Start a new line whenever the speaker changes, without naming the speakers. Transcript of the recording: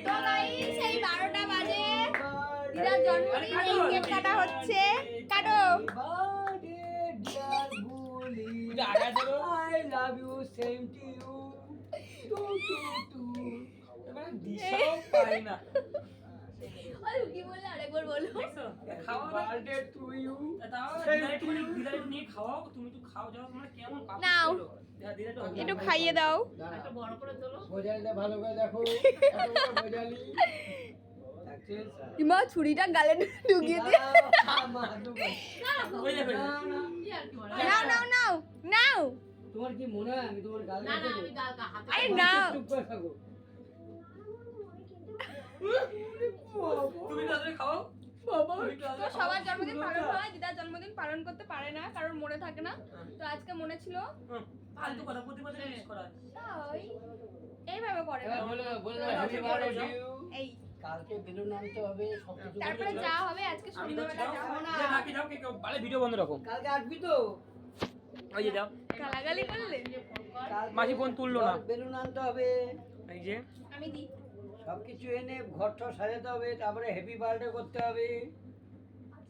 তো গাইস এই 12টা বাজে দিদার জন্মদিন, এই কেক কাটা হচ্ছে। কাটো।
I love you, same to you.
দিশাও পাই না।
ওই কি বললে আরেকবার বলো।
Birthday to you.
নিয়ে খাওয়াও, তুমি তো খাও যাও, তোমরা কেমন পাপ
নাও।
করো?
একটু খাইয়ে দাও।
একটা বড় করে তোলো।
গোজালিটা ভালো করে দেখো। গোজালি।
ইমা ছুরিটা গালে ঢুকিয়ে দিয়ে।
ওই দেখো।
নাও নাও নাও নাও।
তোমার কি মনে হয় আমি তোমার গাল কেটে দেব?
আরে নাও।
চুপ করে থাকো।
তুমি তাদের খাও।
তো সবার জন্মদিন পালন হয়, দিদার জন্মদিন পালন করতে পারে না কারণ মনে থাকে না। তো আজকে মনে ছিল,
ফালতু কথা প্রতি বছর মিস করা।
তাই এইভাবে করে।
এবার বলো হ্যাপি বার্থডে টু ইউ।
এই
কালকে বেলুন আনতে হবে সবকিছু।
তারপরে যা হবে আজকে সন্ধ্যাবেলা যাবো না।
বাকি যাও কে বালে ভিডিও বন্ধ রাখো।
কালকে আসবি তো?
ওই যে যাও।
গালাগালি করলে
কালকে
মাঝি ফোন তুললো না।
বেলুন আনতে হবে।
এই যে
আমি দিই।
সবকিছু এনে ঘর টর সাজাতে হবে, তারপরে হ্যাপি বার্থডে করতে হবে।